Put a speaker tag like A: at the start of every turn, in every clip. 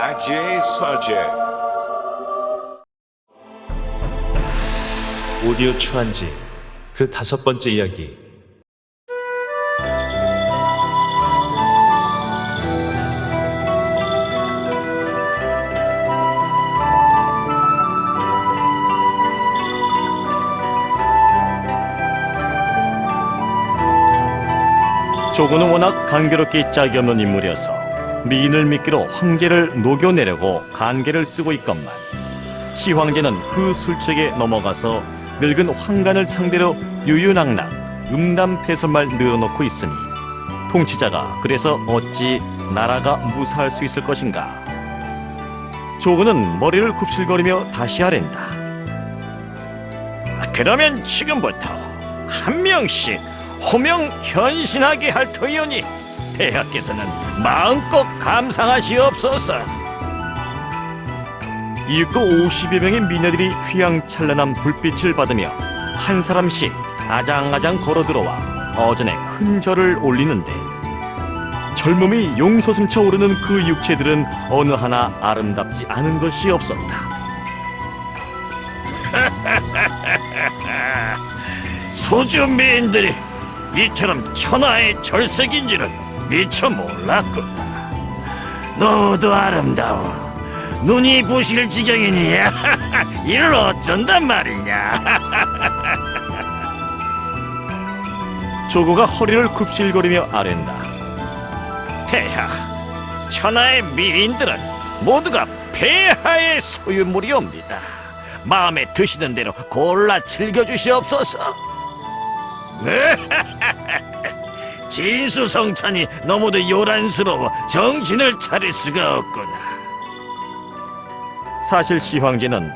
A: Ajay Sajay.
B: 오디오 초안지 그 5번째 이야기.
C: 조고는 워낙 간결롭게 짝이 없는 인물이어서 미인을 미끼로 황제를 녹여내려고 간계를 쓰고 있건만 시황제는 그 술책에 넘어가서 늙은 황간을 상대로 유유낙낙 음담패설만 늘어놓고 있으니 통치자가 그래서 어찌 나라가 무사할 수 있을 것인가. 조고는 머리를 굽실거리며 다시 아랜다. 그러면 지금부터 한 명씩 호명 현신하게 할 터이오니 폐하께서는 마음껏 감상하시옵소서. 이윽고 50여 명의 미녀들이 휘황찬란한 불빛을 받으며 한 사람씩 아장아장 걸어들어와 어전에 큰 절을 올리는데 젊음이 용솟음쳐 오르는 그 육체들은 어느 하나 아름답지 않은 것이 없었다. 소주미인들이 이처럼 천하의 절색인 줄은 미처 몰랐구나. 너무도 아름다워 눈이 부실 지경이니 이를 어쩐단 말이냐. 조고가 허리를 굽실거리며 아랜다. 폐하, 천하의 미인들은 모두가 폐하의 소유물이옵니다. 마음에 드시는 대로 골라 즐겨주시옵소서. 진수성찬이 너무도 요란스러워 정신을 차릴 수가 없구나. 사실 시황제는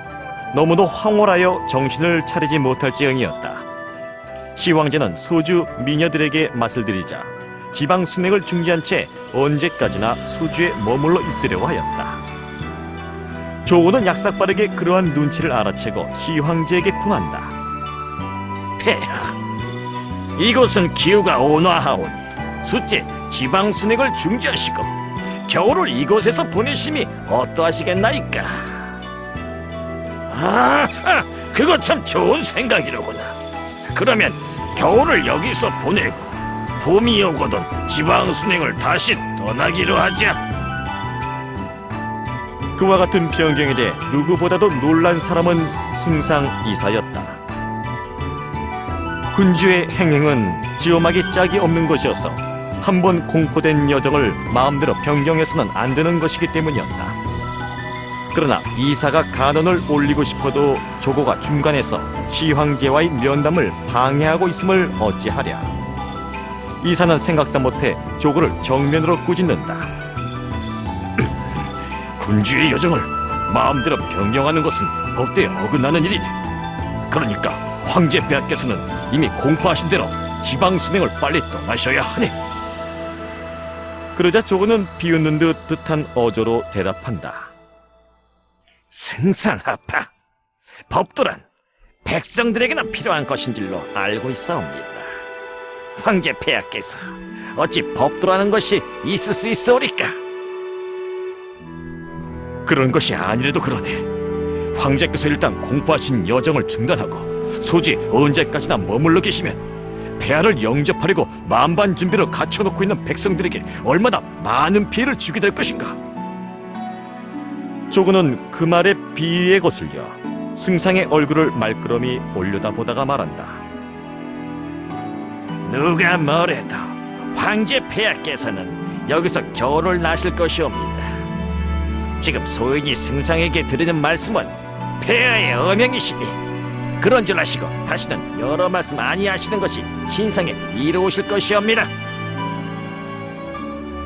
C: 너무도 황홀하여 정신을 차리지 못할 지경이었다. 시황제는 소주 미녀들에게 맛을 들이자 지방 순행을 중지한 채 언제까지나 소주에 머물러 있으려고 하였다. 조고는 약삭빠르게 그러한 눈치를 알아채고 시황제에게 궁한다. 폐하, 이곳은 기후가 온화하오니 숫째 지방 순행을 중지하시고 겨울을 이곳에서 보내심이 어떠하시겠나이까? 아하, 그거 참 좋은 생각이로구나. 그러면 겨울을 여기서 보내고 봄이 오거든 지방 순행을 다시 떠나기로 하자. 그와 같은 변경에 대해 누구보다도 놀란 사람은 승상 이사였다. 군주의 행행은 지엄하기 짝이 없는 것이어서 한번 공포된 여정을 마음대로 변경해서는 안 되는 것이기 때문이었다. 그러나 이사가 간언을 올리고 싶어도 조고가 중간에서 시황제와의 면담을 방해하고 있음을 어찌하랴. 이사는 생각도 못해 조고를 정면으로 꾸짖는다. 군주의 여정을 마음대로 변경하는 것은 법대에 어긋나는 일이니 그러니까 황제 폐하께서는 이미 공포하신 대로 지방 순행을 빨리 떠나셔야 하니. 그러자 조고는 비웃는 듯 뜻한 어조로 대답한다. 승상하파, 법도란 백성들에게나 필요한 것인 줄로 알고 있사옵니다. 황제 폐하께서 어찌 법도라는 것이 있을 수 있사오리까? 그런 것이 아니래도 그러네. 황제께서 일단 공포하신 여정을 중단하고 소지 언제까지나 머물러 계시면 폐하를 영접하려고 만반 준비를 갖춰놓고 있는 백성들에게 얼마나 많은 피해를 주게 될 것인가. 조고는 그 말에 비위에 거슬려 승상의 얼굴을 말끄러미 올려다보다가 말한다. 누가 뭐래도 황제 폐하께서는 여기서 겨울을 나실 것이옵니다. 지금 소인이 승상에게 드리는 말씀은 폐하의 어명이시니 그런 줄 아시고 다시는 여러 말씀 아니하시는 것이 신상에 이로우실 것이옵니다.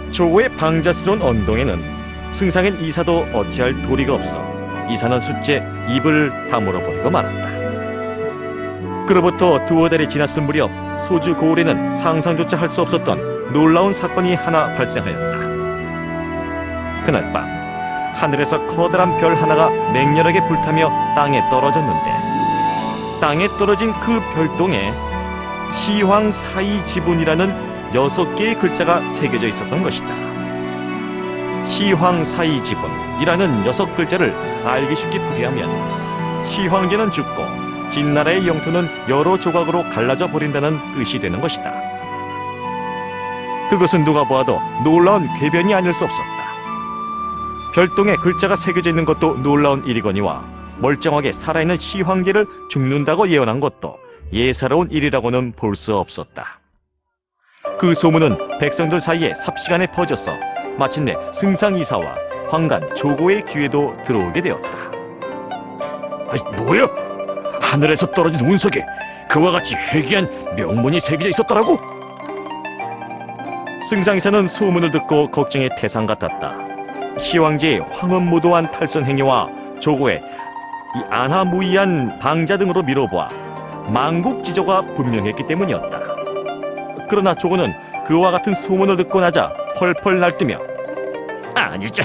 C: 조고의 방자스러운 언동에는 승상인 이사도 어찌할 도리가 없어 이사는 숫째 입을 다물어 버리고 말았다. 그로부터 두어 달이 지났을 무렵 소주 고을에는 상상조차 할 수 없었던 놀라운 사건이 하나 발생하였다. 그날 밤 하늘에서 커다란 별 하나가 맹렬하게 불타며 땅에 떨어졌는데 땅에 떨어진 그 별똥에 시황사이 지분이라는 6개의 글자가 새겨져 있었던 것이다. 시황 사이지분이라는 6글자를 알기 쉽게 풀이하면 시황제는 죽고 진나라의 영토는 여러 조각으로 갈라져 버린다는 뜻이 되는 것이다. 그것은 누가 보아도 놀라운 궤변이 아닐 수 없었다. 별동에 글자가 새겨져 있는 것도 놀라운 일이거니와 멀쩡하게 살아있는 시황제를 죽는다고 예언한 것도 예사로운 일이라고는 볼 수 없었다. 그 소문은 백성들 사이에 삽시간에 퍼져서 마침내 승상이사와 황간 조고의 귀에도 들어오게 되었다.
A: 아이, 뭐야? 하늘에서 떨어진 운석에 그와 같이 회귀한 명문이 새겨져 있었더라고?
C: 승상이사는 소문을 듣고 걱정의 태산 같았다. 시황제의 황혼무도한 탈선 행위와 조고의 이 안하무이한 방자 등으로 미뤄보아 망국지조가 분명했기 때문이었다. 그러나 조고는 그와 같은 소문을 듣고 나자 펄펄 날뛰며
A: 아니지,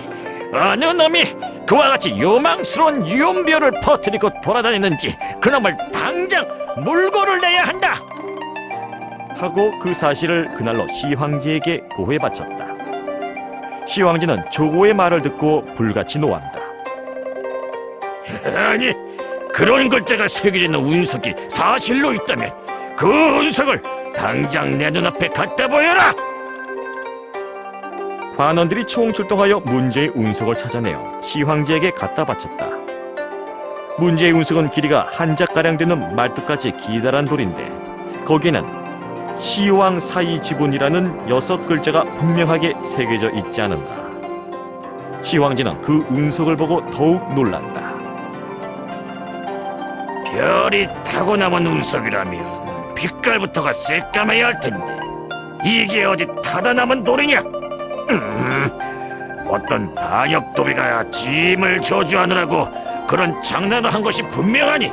A: 어느 놈이 그와 같이 요망스러운 유언비어를 퍼뜨리고 돌아다니는지 그놈을 당장 물고를 내야 한다.
C: 하고 그 사실을 그날로 시황제에게 고해 바쳤다. 시황제는 조고의 말을 듣고 불같이 노한다.
A: 아니, 그런 글자가 새겨져 있는 운석이 사실로 있다면 그 운석을 당장 내 눈앞에 갖다 보여라.
C: 관원들이 총출동하여 문제의 운석을 찾아내어 시황제에게 갖다 바쳤다. 문제의 운석은 길이가 한 짝가량 되는 말뚝같이 기다란 돌인데 거기에는 시황 사이 지분이라는 6글자가 분명하게 새겨져 있지 않은가. 시황제는 그 운석을 보고 더욱 놀랐다.
A: 별이 타고 남은 운석이라면 빛깔부터가 새까매야 할 텐데 이게 어디 타다 남은 돌이냐? 어떤 반역도비가 짐을 저주하느라고 그런 장난을 한 것이 분명하니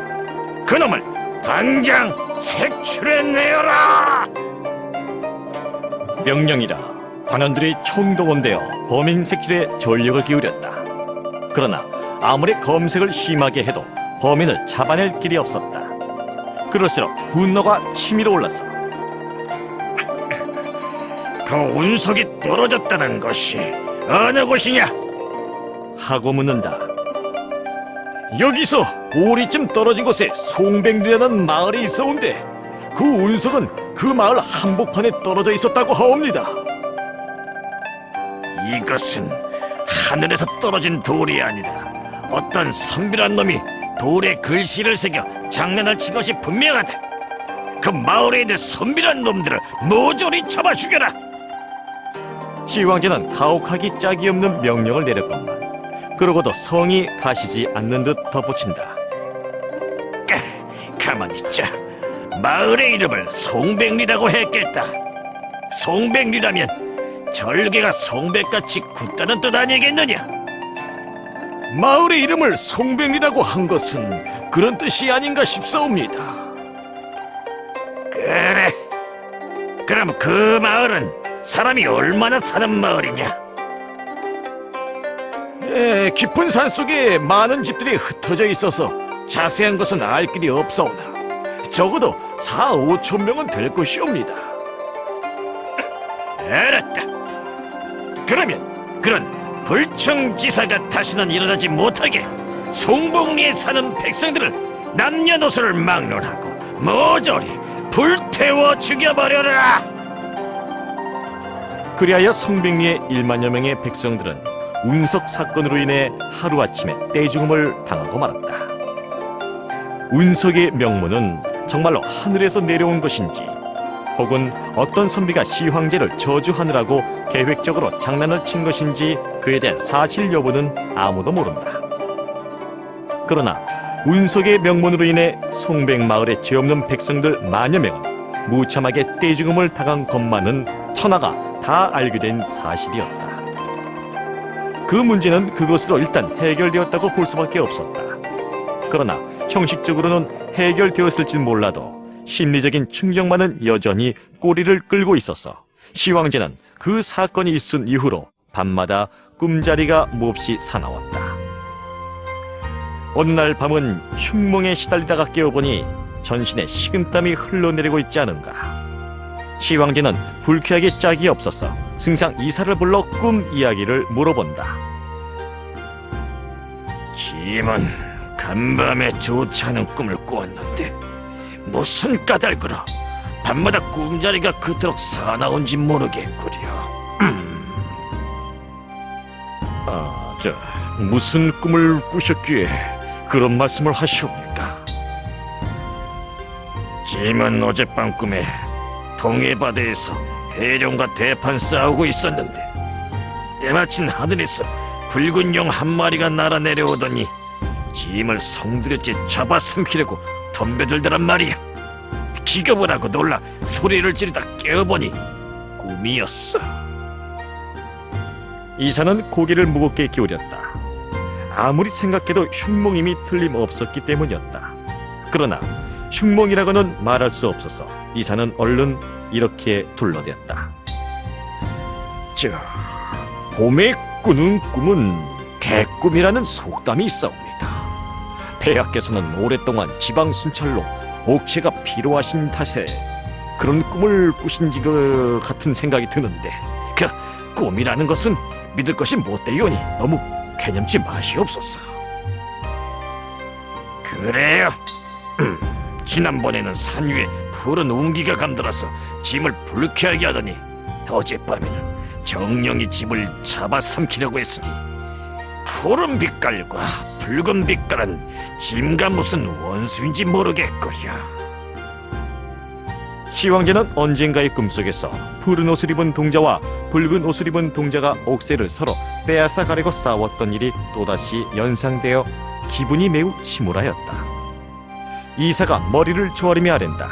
A: 그놈을 당장 색출해내어라!
C: 명령이라. 관원들이 총동원되어 범인 색출에 전력을 기울였다. 그러나 아무리 검색을 심하게 해도 범인을 잡아낼 길이 없었다. 그럴수록 분노가 치밀어 올랐어.
A: 그 운석이 떨어졌다는 것이 어느 곳이냐?
C: 하고 묻는다.
A: 여기서 오리쯤 떨어진 곳에 송백리라는 마을이 있어온데 그 운석은 그 마을 한복판에 떨어져 있었다고 하옵니다. 이것은 하늘에서 떨어진 돌이 아니라 어떤 선비란 놈이 돌에 글씨를 새겨 장난을 친 것이 분명하다. 그 마을에 있는 선비란 놈들을 모조리 잡아 죽여라.
C: 시황제는 가혹하기 짝이 없는 명령을 내렸건만 그러고도 성이 가시지 않는 듯 덧붙인다.
A: 가만히 있자. 마을의 이름을 송백리라고 했겠다. 송백리라면 절개가 송백같이 굳다는 뜻 아니겠느냐? 마을의 이름을 송백리라고 한 것은 그런 뜻이 아닌가 싶사옵니다. 그래. 그럼 그 마을은 사람이 얼마나 사는 마을이냐? 깊은 산속에 많은 집들이 흩어져 있어서 자세한 것은 알 길이 없사오나 적어도 4, 5천 명은 될 것이옵니다. 알았다. 그러면 그런 불청지사가 다시는 일어나지 못하게 송복리에 사는 백성들을 남녀노소를 막론하고 모조리 불태워 죽여버려라.
C: 그리하여 성백리의 1만여 명의 백성들은 운석 사건으로 인해 하루아침에 떼죽음을 당하고 말았다. 운석의 명문은 정말로 하늘에서 내려온 것인지 혹은 어떤 선비가 시황제를 저주하느라고 계획적으로 장난을 친 것인지 그에 대한 사실 여부는 아무도 모른다. 그러나 운석의 명문으로 인해 송백마을에 죄 없는 백성들 만여 명은 무참하게 떼죽음을 당한 것만은 천하가 다 알게 된 사실이었다. 그 문제는 그것으로 일단 해결되었다고 볼 수밖에 없었다. 그러나 형식적으로는 해결되었을진 몰라도 심리적인 충격만은 여전히 꼬리를 끌고 있었어. 시황제는 그 사건이 있은 이후로 밤마다 꿈자리가 몹시 사나웠다. 어느 날 밤은 흉몽에 시달리다가 깨어보니 전신에 식은땀이 흘러내리고 있지 않은가. 시황제는 불쾌하게 짝이 없어서 승상 이사를 불러 꿈 이야기를 물어본다.
A: 짐은 간밤에 좋지 않은 꿈을 꾸었는데 무슨 까닭으로 밤마다 꿈자리가 그토록 사나운지 모르겠구려.
C: 무슨 꿈을 꾸셨기에 그런 말씀을 하시옵니까?
A: 짐은 어젯밤 꿈에 동해바다에서 해룡과 대판 싸우고 있었는데 때마침 하늘에서 붉은 용 한 마리가 날아 내려오더니 짐을 성두레째 잡아삼키려고 덤벼들더란 말이야. 기겁을 하고 놀라 소리를 지르다 깨어보니 꿈이었어.
C: 이사는 고개를 무겁게 기울였다. 아무리 생각해도 흉몽임이 틀림없었기 때문이었다. 그러나 흉몽이라고는 말할 수 없어서 이사는 얼른 이렇게 둘러댔다. 봄에 꾸는 꿈은 개꿈이라는 속담이 있사옵니다. 폐하께서는 오랫동안 지방 순찰로 옥체가 필요하신 탓에 그런 꿈을 꾸신지 같은 생각이 드는데, 그 꿈이라는 것은 믿을 것이 못되오니 너무 개념치 마시옵소서.
A: 그래요. 지난번에는 산 위에 푸른 웅기가 감돌아서 짐을 불쾌하게 하더니 어젯밤에는 정령이 짐을 잡아삼키려고 했으니 푸른 빛깔과 붉은 빛깔은 짐과 무슨 원수인지 모르겠구려.
C: 시황제는 언젠가의 꿈속에서 푸른 옷을 입은 동자와 붉은 옷을 입은 동자가 옥새를 서로 빼앗아 가려고 싸웠던 일이 또다시 연상되어 기분이 매우 침울하였다. 이사가 머리를 조아리며 아랜다.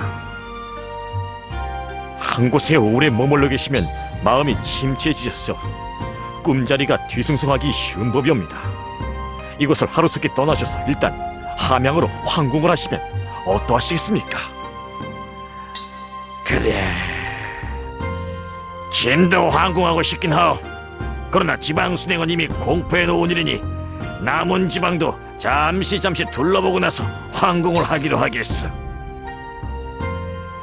C: 한 곳에 오래 머물러 계시면 마음이 침체해지셔서 꿈자리가 뒤숭숭하기 쉬운 법이옵니다. 이곳을 하루속히 떠나셔서 일단 함양으로 황궁을 하시면 어떠하시겠습니까?
A: 그래, 짐도 황궁하고 싶긴 하오. 그러나 지방 순행은 이미 공포해 놓은 일이니 남은 지방도 잠시 둘러보고 나서 황궁을 하기로 하겠어.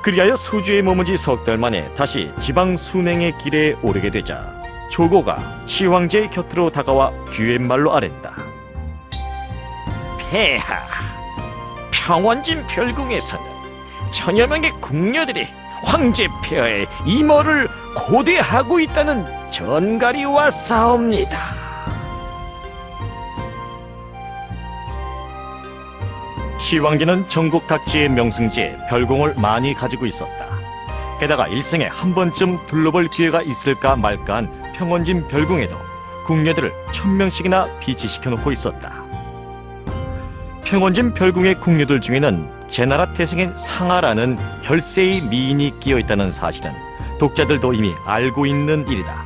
C: 그리하여 소주에 머문 지 석 달 만에 다시 지방 순행의 길에 오르게 되자 조고가 시황제의 곁으로 다가와 귀갯말로 아랜다.
A: 폐하, 평원진 별궁에서는 천여 명의 궁녀들이 황제 폐하의 임어를 고대하고 있다는 전갈이 왔사옵니다.
C: 시황제는 전국 각지의 명승지에 별궁을 많이 가지고 있었다. 게다가 일생에 한 번쯤 둘러볼 기회가 있을까 말까한 평원진 별궁에도 궁녀들을 1000명씩이나 비치시켜 놓고 있었다. 평원진 별궁의 궁녀들 중에는 제나라 태생인 상아라는 절세의 미인이 끼어 있다는 사실은 독자들도 이미 알고 있는 일이다.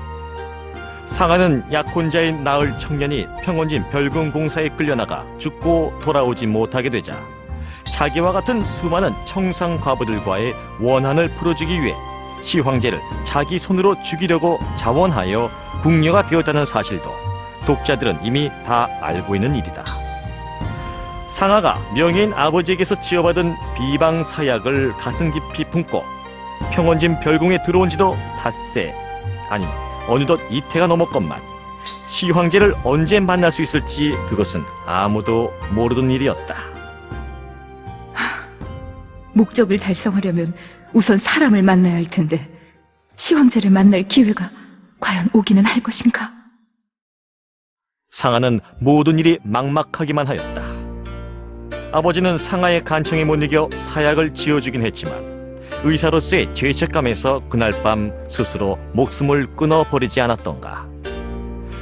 C: 상아는 약혼자인 나을 청년이 평원진 별궁 공사에 끌려나가 죽고 돌아오지 못하게 되자 자기와 같은 수많은 청상 과부들과의 원한을 풀어주기 위해 시황제를 자기 손으로 죽이려고 자원하여 궁녀가 되었다는 사실도 독자들은 이미 다 알고 있는 일이다. 상아가 명예인 아버지에게서 지어받은 비방사약을 가슴 깊이 품고 평원진 별궁에 들어온 지도 닷새, 아니 어느덧 이태가 넘었건만 시황제를 언제 만날 수 있을지 그것은 아무도 모르던 일이었다.
D: 목적을 달성하려면 우선 사람을 만나야 할 텐데 시황제를 만날 기회가 과연 오기는 할 것인가?
C: 상아는 모든 일이 막막하기만 하였다. 아버지는 상아의 간청에 못 이겨 사약을 지어주긴 했지만 의사로서의 죄책감에서 그날 밤 스스로 목숨을 끊어버리지 않았던가.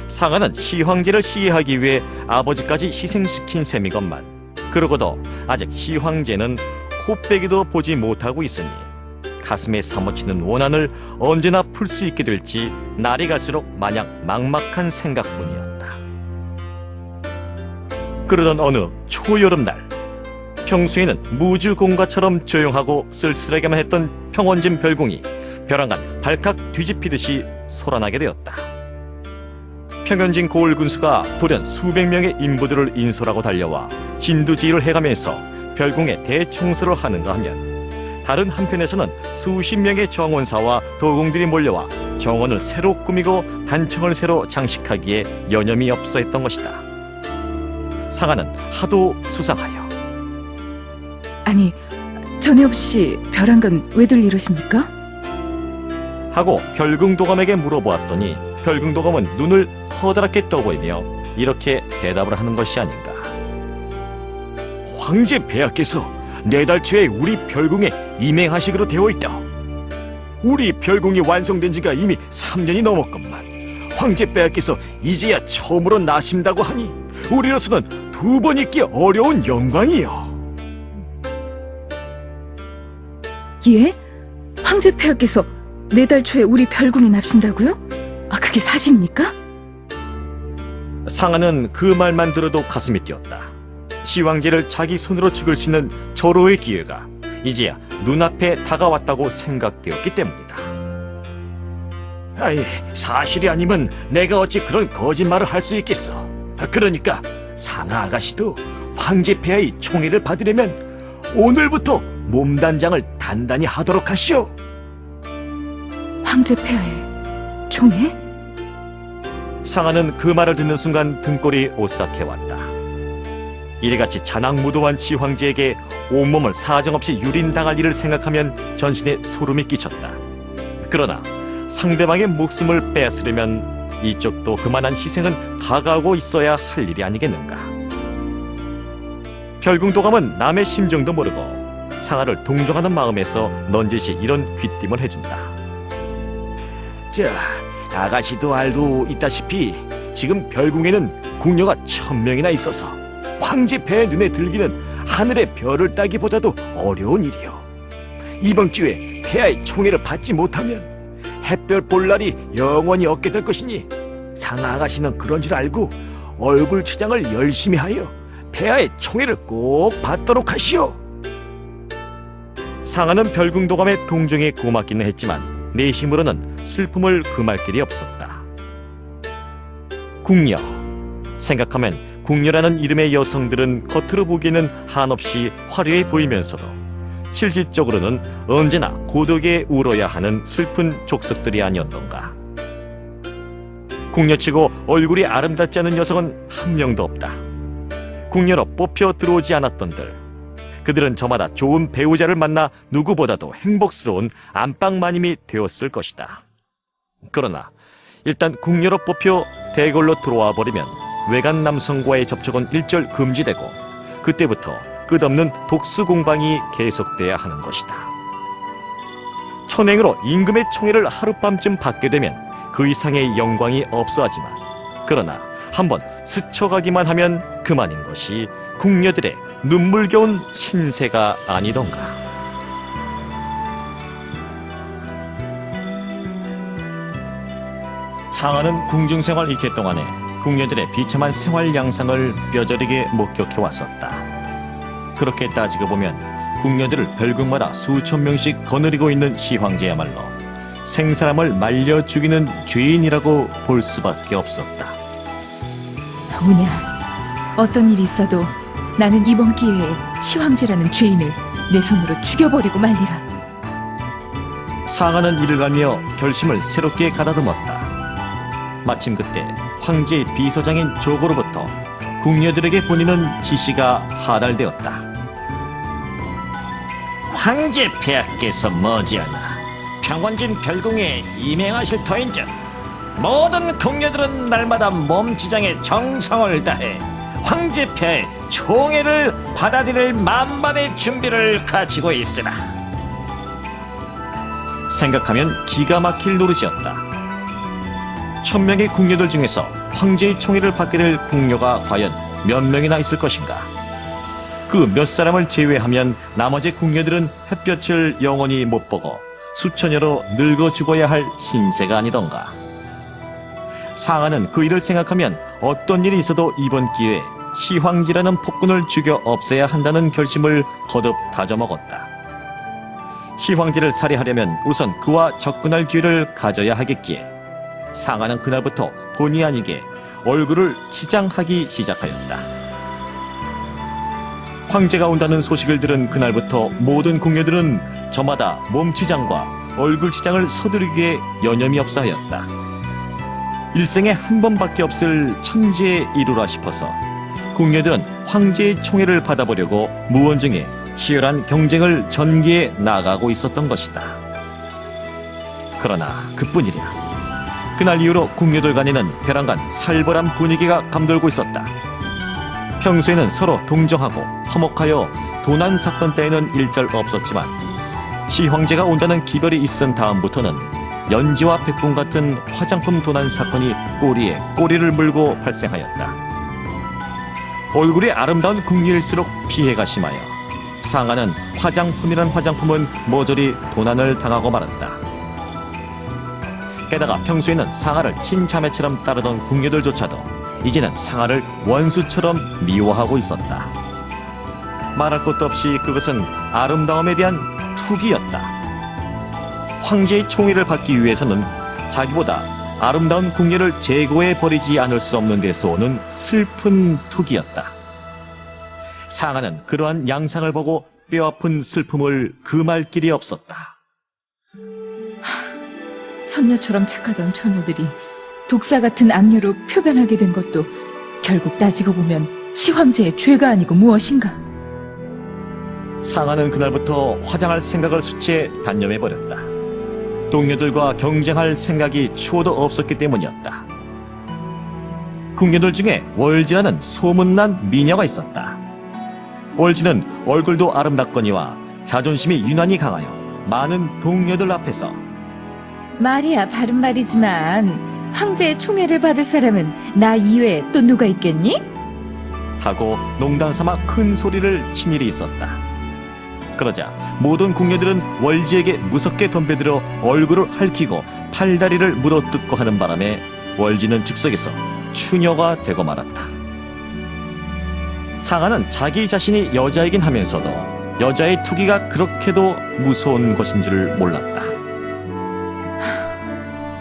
C: 상아는 시황제를 시해하기 위해 아버지까지 희생시킨 셈이건만 그러고도 아직 시황제는 코빼기도 보지 못하고 있으니 가슴에 사무치는 원한을 언제나 풀 수 있게 될지 날이 갈수록 마냥 막막한 생각뿐이었다. 그러던 어느 초여름날, 평소에는 무주공가처럼 조용하고 쓸쓸하게만 했던 평원진 별궁이 벼랑간 발칵 뒤집히듯이 소란하게 되었다. 평원진 고을 군수가 돌연 수백 명의 인부들을 인솔하고 달려와 진두지휘를 해가면서 별궁에 대청소를 하는가 하면 다른 한편에서는 수십 명의 정원사와 도공들이 몰려와 정원을 새로 꾸미고 단청을 새로 장식하기에 여념이 없어 했던 것이다. 상아는 하도 수상하여
D: 아니, 전에 없이 벼란 건 왜들 이러십니까?
C: 하고 별궁도감에게 물어보았더니 별궁도감은 눈을 커다랗게 떠보이며 이렇게 대답을 하는 것이 아닌가.
A: 황제 폐하께서 내달 초에 우리 별궁에 임행하시기로 되어 있다. 우리 별궁이 완성된 지가 이미 3년이 넘었건만 황제 폐하께서 이제야 처음으로 나신다고 하니 우리로서는 두 번 있기 어려운 영광이요.
D: 예? 황제 폐하께서 내달 초에 우리 별궁에 납신다고요? 아, 그게 사실입니까?
C: 상아는 그 말만 들어도 가슴이 뛰었다. 시황제를 자기 손으로 죽일 수 있는 절호의 기회가 이제야 눈앞에 다가왔다고 생각되었기 때문이다.
A: 아이, 사실이 아니면 내가 어찌 그런 거짓말을 할 수 있겠어. 그러니까 상하 아가씨도 황제 폐하의 총애를 받으려면 오늘부터 몸단장을 단단히 하도록 하시오.
D: 황제 폐하의 총애?
C: 상아는 그 말을 듣는 순간 등골이 오싹해왔다. 이래같이 잔악무도한 시황제에게 온몸을 사정없이 유린당할 일을 생각하면 전신에 소름이 끼쳤다. 그러나 상대방의 목숨을 빼앗으려면 이쪽도 그만한 희생은 다가오고 있어야 할 일이 아니겠는가. 별궁도감은 남의 심정도 모르고 상아를 동정하는 마음에서 넌지시 이런 귀띔을 해준다.
A: 자, 아가씨도 알고 있다시피 지금 별궁에는 궁녀가 1000명이나 있어서 황제 폐하의 눈에 들기는 하늘의 별을 따기보다도 어려운 일이요. 이번 기회에 폐하의 총애를 받지 못하면 햇별 볼 날이 영원히 없게 될 것이니 상하 아가씨는 그런 줄 알고 얼굴 치장을 열심히 하여 폐하의 총애를 꼭 받도록 하시오.
C: 상아는 별궁도감의 동정에 고맙기는 했지만 내심으로는 슬픔을 금할 길이 없었다. 궁녀. 생각하면 궁녀라는 이름의 여성들은 겉으로 보기에는 한없이 화려해 보이면서도 실질적으로는 언제나 고독에 울어야 하는 슬픈 족속들이 아니었던가. 궁녀치고 얼굴이 아름답지 않은 여성은 한 명도 없다. 궁녀로 뽑혀 들어오지 않았던들, 그들은 저마다 좋은 배우자를 만나 누구보다도 행복스러운 안방마님이 되었을 것이다. 그러나 일단 궁녀로 뽑혀 대궐로 들어와 버리면 외간 남성과의 접촉은 일절 금지되고 그때부터 끝없는 독수 공방이 계속돼야 하는 것이다. 천행으로 임금의 총애를 하룻밤쯤 받게 되면 그 이상의 영광이 없어하지만, 그러나 한번 스쳐가기만 하면 그만인 것이 궁녀들의 눈물겨운 신세가 아니던가. 상아는 궁중생활 이케 동안에 궁녀들의 비참한 생활 양상을 뼈저리게 목격해 왔었다. 그렇게 따지고 보면 궁녀들을 별궁마다 수천 명씩 거느리고 있는 시황제야말로 생사람을 말려 죽이는 죄인이라고 볼 수밖에 없었다.
D: 오냐, 어떤 일이 있어도 나는 이번 기회에 시황제라는 죄인을 내 손으로 죽여버리고 말리라.
C: 상아는 이를 갈며 결심을 새롭게 가다듬었다. 마침 그때 황제의 비서장인 조고로부터 궁녀들에게 보내는 지시가 하달되었다.
A: 황제 폐하께서 머지않아 평원진 별궁에 임행하실 터인즉 모든 궁녀들은 날마다 몸지장에 정성을 다해 황제 폐하의 총애를 받아들일 만반의 준비를 갖추고 있으라.
C: 생각하면 기가 막힐 노릇이었다. 1000명의 궁녀들 중에서 황제의 총애를 받게 될 궁녀가 과연 몇 명이나 있을 것인가? 그 몇 사람을 제외하면 나머지 궁녀들은 햇볕을 영원히 못 보고 수천여로 늙어 죽어야 할 신세가 아니던가. 상아는 그 일을 생각하면 어떤 일이 있어도 이번 기회에 시황지라는 폭군을 죽여 없애야 한다는 결심을 거듭 다져먹었다. 시황지를 살해하려면 우선 그와 접근할 기회를 가져야 하겠기에 상아는 그날부터 본의 아니게 얼굴을 치장하기 시작하였다. 황제가 온다는 소식을 들은 그날부터 모든 궁녀들은 저마다 몸치장과 얼굴치장을 서두르기에 여념이 없어 하였다. 일생에 한 번밖에 없을 천재의 일우라 싶어서 궁녀들은 황제의 총애를 받아보려고 무원중에 치열한 경쟁을 전개해 나가고 있었던 것이다. 그러나 그뿐이랴. 그날 이후로 궁녀들 간에는 벼랑간 살벌한 분위기가 감돌고 있었다. 평소에는 서로 동정하고 화목하여 도난 사건 때에는 일절 없었지만 시황제가 온다는 기별이 있은 다음부터는 연지와 백분 같은 화장품 도난 사건이 꼬리에 꼬리를 물고 발생하였다. 얼굴이 아름다운 궁녀일수록 피해가 심하여 상하는 화장품이란 화장품은 모조리 도난을 당하고 말았다. 게다가 평소에는 상하를 친자매처럼 따르던 궁녀들조차도 이제는 상하를 원수처럼 미워하고 있었다. 말할 것도 없이 그것은 아름다움에 대한 투기였다. 황제의 총애를 받기 위해서는 자기보다 아름다운 궁녀를 제거해 버리지 않을 수 없는 데서 오는 슬픈 투기였다. 상하는 그러한 양상을 보고 뼈아픈 슬픔을 금할 길이 없었다.
D: 선녀처럼 착하던 처녀들이 독사 같은 악녀로 표변하게 된 것도 결국 따지고 보면 시황제의 죄가 아니고 무엇인가.
C: 상하는 그날부터 화장할 생각을 수치에 단념해버렸다. 동료들과 경쟁할 생각이 추호도 없었기 때문이었다. 궁녀들 중에 월지라는 소문난 미녀가 있었다. 월지는 얼굴도 아름답거니와 자존심이 유난히 강하여 많은 동료들 앞에서
D: 말이야 바른 말이지만 황제의 총애를 받을 사람은 나 이외에 또 누가 있겠니?
C: 하고 농담삼아 큰 소리를 친 일이 있었다. 그러자 모든 궁녀들은 월지에게 무섭게 덤벼들어 얼굴을 핥히고 팔다리를 물어뜯고 하는 바람에 월지는 즉석에서 추녀가 되고 말았다. 상하는 자기 자신이 여자이긴 하면서도 여자의 투기가 그렇게도 무서운 것인 줄 몰랐다.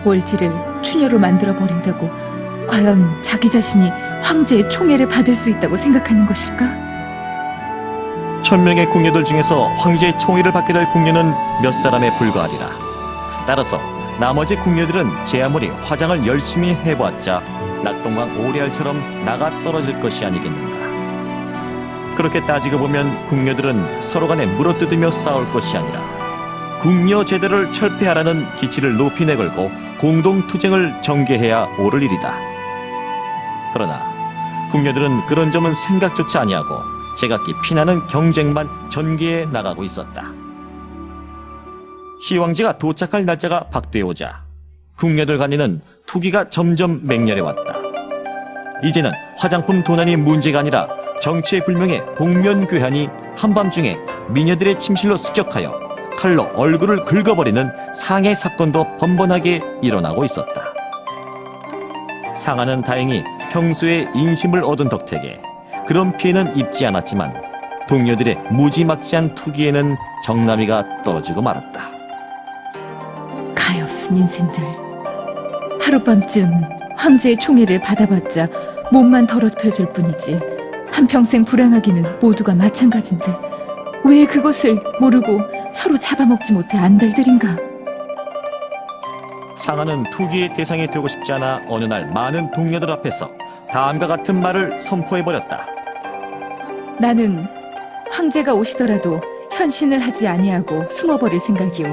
D: 월지를 추녀로 만들어버린다고 과연 자기 자신이 황제의 총애를 받을 수 있다고 생각하는 것일까?
C: 1000명의 궁녀들 중에서 황제의 총애를 받게 될 궁녀는 몇 사람에 불과하리라. 따라서 나머지 궁녀들은 제 아무리 화장을 열심히 해보았자 낙동강 오리알처럼 나가 떨어질 것이 아니겠는가. 그렇게 따지고 보면 궁녀들은 서로 간에 물어뜯으며 싸울 것이 아니라 궁녀 제도를 철폐하라는 기치를 높이 내걸고 공동투쟁을 전개해야 옳을 일이다. 그러나 궁녀들은 그런 점은 생각조차 아니하고 제각기 피나는 경쟁만 전개해 나가고 있었다. 시황제가 도착할 날짜가 박되어 오자 궁녀들 간에는 투기가 점점 맹렬해왔다. 이제는 화장품 도난이 문제가 아니라 정체불명의 복면괴한이 한밤중에 미녀들의 침실로 습격하여 칼로 얼굴을 긁어버리는 상해 사건도 번번하게 일어나고 있었다. 상하는 다행히 평소에 인심을 얻은 덕택에 그런 피해는 입지 않았지만 동료들의 무지막지한 투기에는 정나미가 떨어지고 말았다.
D: 가엾은 인생들. 하룻밤쯤 황제의 총애를 받아봤자 몸만 더럽혀질 뿐이지 한평생 불행하기는 모두가 마찬가지인데 왜 그것을 모르고 서로 잡아먹지 못해 안달들인가.
C: 상하는 투기의 대상이 되고 싶지 않아 어느 날 많은 동료들 앞에서 다음과 같은 말을 선포해버렸다.
D: 나는 황제가 오시더라도 현신을 하지 아니하고 숨어버릴 생각이오.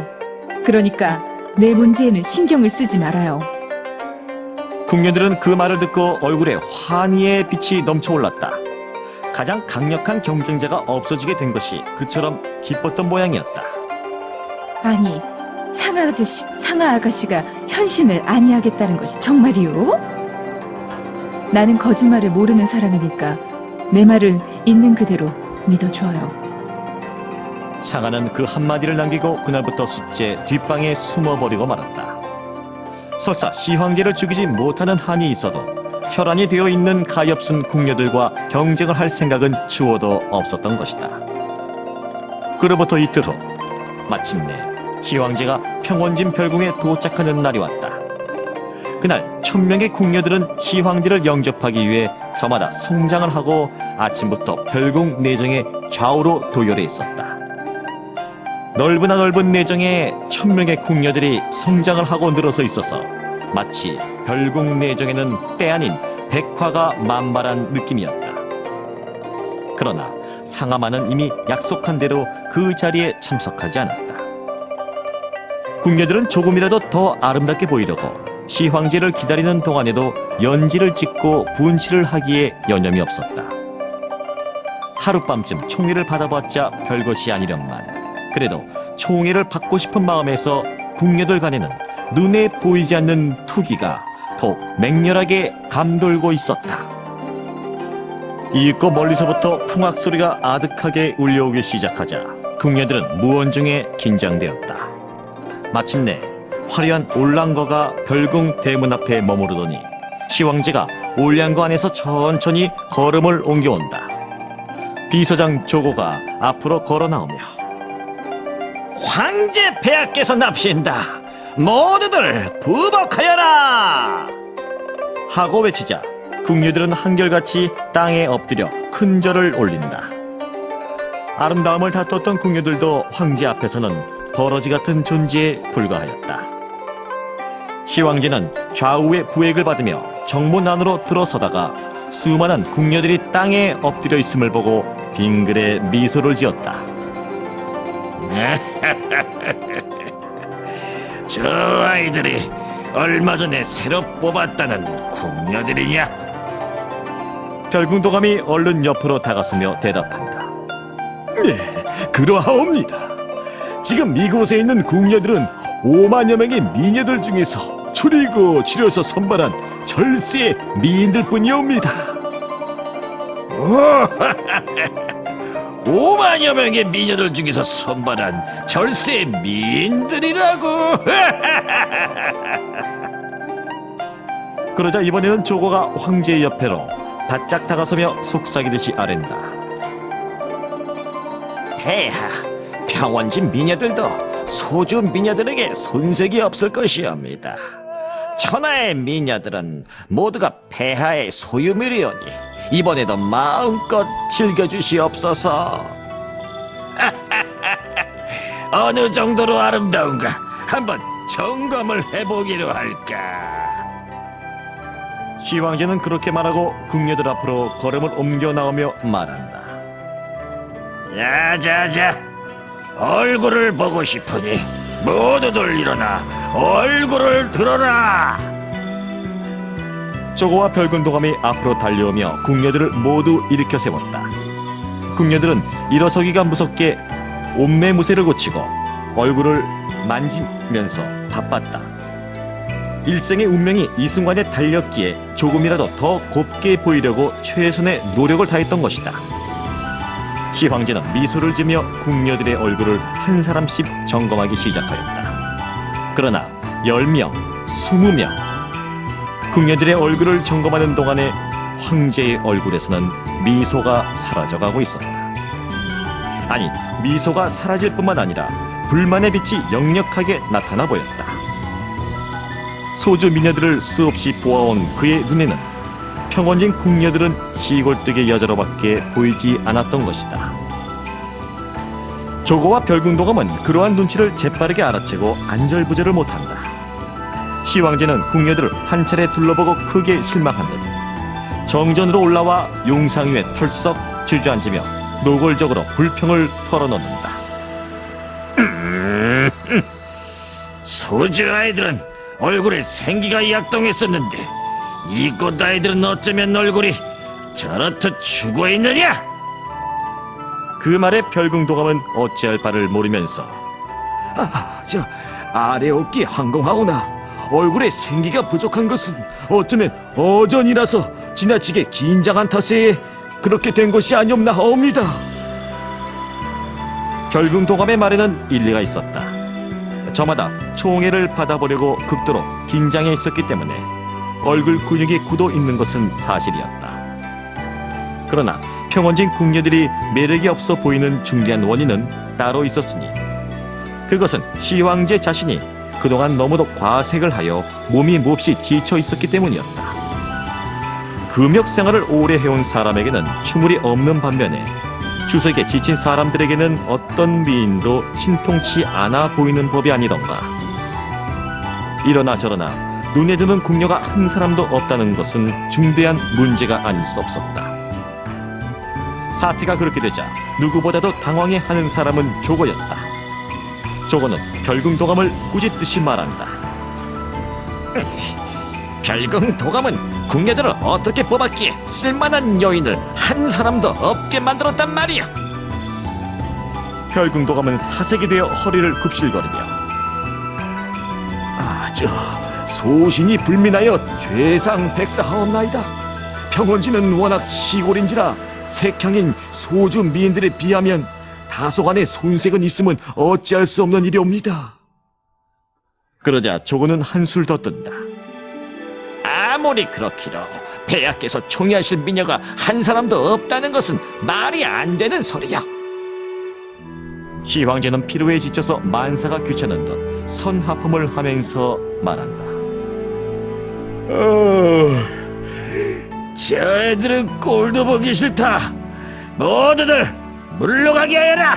D: 그러니까 내 문제에는 신경을 쓰지 말아요.
C: 궁녀들은 그 말을 듣고 얼굴에 환희의 빛이 넘쳐올랐다. 가장 강력한 경쟁자가 없어지게 된 것이 그처럼 기뻤던 모양이었다.
D: 아니, 상하 아가씨가 현신을 아니하겠다는 것이 정말이오? 나는 거짓말을 모르는 사람이니까 내 말을 있는 그대로 믿어줘요.
C: 상하는 그 한마디를 남기고 그날부터 숫제 뒷방에 숨어버리고 말았다. 설사 시황제를 죽이지 못하는 한이 있어도 혈안이 되어 있는 가엾은 궁녀들과 경쟁을 할 생각은 추호도 없었던 것이다. 그로부터 이틀 후 마침내 시황제가 평원진 별궁에 도착하는 날이 왔다. 그날 1000명의 궁녀들은 시황제를 영접하기 위해 저마다 성장을 하고 아침부터 별궁 내정에 좌우로 도열해 있었다. 넓으나 넓은 내정에 1000명의 궁녀들이 성장을 하고 늘어서 있어서 마치 별궁 내정에는 때 아닌 백화가 만발한 느낌이었다. 그러나 상하마는 이미 약속한 대로 그 자리에 참석하지 않았다. 궁녀들은 조금이라도 더 아름답게 보이려고 시황제를 기다리는 동안에도 연지를 찍고 분칠을 하기에 여념이 없었다. 하룻밤쯤 총애를 받아봤자 별것이 아니련만 그래도 총애를 받고 싶은 마음에서 궁녀들 간에는 눈에 보이지 않는 투기가 더욱 맹렬하게 감돌고 있었다. 이윽고 멀리서부터 풍악 소리가 아득하게 울려오기 시작하자 궁녀들은 무언중에 긴장되었다. 마침내 화려한 올랑거가 별궁 대문 앞에 머무르더니 시황제가 올량거 안에서 천천히 걸음을 옮겨온다. 비서장 조고가 앞으로 걸어 나오며
A: 황제 폐하께서 납시인다. 모두들 부복하여라.
C: 하고 외치자 궁녀들은 한결같이 땅에 엎드려 큰 절을 올린다. 아름다움을 다퉜던 궁녀들도 황제 앞에서는 버러지 같은 존재에 불과하였다. 시황제는 좌우의 부액을 받으며 정문 안으로 들어서다가 수많은 궁녀들이 땅에 엎드려 있음을 보고 빙그레 미소를 지었다.
A: 저 아이들이 얼마 전에 새로 뽑았다는 궁녀들이냐?
C: 별궁도감이 얼른 옆으로 다가서며 대답한다.
E: 네, 그러하옵니다. 지금 이곳에 있는 궁녀들은 5만여 명의 미녀들 중에서 추리고 추려서 선발한 절세의 미인들 뿐이옵니다.
A: 5만여 명의 미녀들 중에서 선발한 절세 미인들이라고.
C: 그러자 이번에는 조고가 황제의 옆에로 바짝 다가서며 속삭이듯이 아랜다.
A: 폐하, 평원진 미녀들도 소주 미녀들에게 손색이 없을 것이옵니다. 천하의 미녀들은 모두가 폐하의 소유물이오니 이번에도 마음껏 즐겨주시옵소서. 어느 정도로 아름다운가 한번 점검을 해보기로 할까.
C: 시황제는 그렇게 말하고 궁녀들 앞으로 걸음을 옮겨 나오며 말한다.
A: 자자자, 얼굴을 보고 싶으니 모두들 일어나 얼굴을 들어라.
C: 조고와 별군도감이 앞으로 달려오며 궁녀들을 모두 일으켜 세웠다. 궁녀들은 일어서기가 무섭게 옷매무새를 고치고 얼굴을 만지면서 바빴다. 일생의 운명이 이 순간에 달렸기에 조금이라도 더 곱게 보이려고 최선의 노력을 다했던 것이다. 시황제는 미소를 지며 궁녀들의 얼굴을 한 사람씩 점검하기 시작하였다. 그러나 10명, 20명 궁녀들의 얼굴을 점검하는 동안에 황제의 얼굴에서는 미소가 사라져가고 있었다. 아니, 미소가 사라질 뿐만 아니라 불만의 빛이 역력하게 나타나 보였다. 소주 미녀들을 수없이 보아온 그의 눈에는 평원진 궁녀들은 시골뜨기 여자로밖에 보이지 않았던 것이다. 조고와 별궁도감은 그러한 눈치를 재빠르게 알아채고 안절부절을 못한다. 시황제는 궁녀들을 한 차례 둘러보고 크게 실망한 듯 정전으로 올라와 용상 위에 털썩 주저앉으며 노골적으로 불평을 털어놓는다.
A: 소주 아이들은 얼굴에 생기가 약동했었는데 이곳 아이들은 어쩌면 얼굴이 저렇듯 죽어있느냐?
C: 그 말에 별궁도감은 어찌할 바를 모르면서
E: 저 아래 어깨 항공하오나 얼굴에 생기가 부족한 것은 어쩌면 어전이라서 지나치게 긴장한 탓에 그렇게 된 것이 아니옵나옵니다.
C: 별궁도감의 말에는 일리가 있었다. 저마다 총애를 받아보려고 극도로 긴장해 있었기 때문에 얼굴 근육이 굳어 있는 것은 사실이었다. 그러나 평원진 궁녀들이 매력이 없어 보이는 중대한 원인은 따로 있었으니 그것은 시황제 자신이 그동안 너무도 과색을 하여 몸이 몹시 지쳐 있었기 때문이었다. 금역 생활을 오래 해온 사람에게는 추물이 없는 반면에 주석에 지친 사람들에게는 어떤 미인도 신통치 않아 보이는 법이 아니던가. 이러나 저러나 눈에 드는 궁녀가 한 사람도 없다는 것은 중대한 문제가 아닐 수 없었다. 사태가 그렇게 되자 누구보다도 당황해하는 사람은 조고였다. 조고는 결궁도감을 꾸짖듯이 말한다.
A: 결궁도감은 궁녀들을 어떻게 뽑았기에 쓸만한 여인을 한 사람도 없게 만들었단 말이야.
C: 결궁도감은 사색이 되어 허리를 굽실거리며
E: 소신이 불민하여 죄상백사하옵나이다. 평원지는 워낙 시골인지라 색향인 소주 미인들에 비하면 다소간의 손색은 있음은 어찌할 수 없는 일이옵니다.
C: 그러자 조고는 한술 더 뜬다.
A: 아무리 그렇기로 폐하께서 총애하실 미녀가 한 사람도 없다는 것은 말이 안 되는 소리야.
C: 시황제는 피로에 지쳐서 만사가 귀찮은 듯 선하품을 하면서 말한다.
A: 저 애들은 꼴도 보기 싫다. 모두들 물러가게 하여라.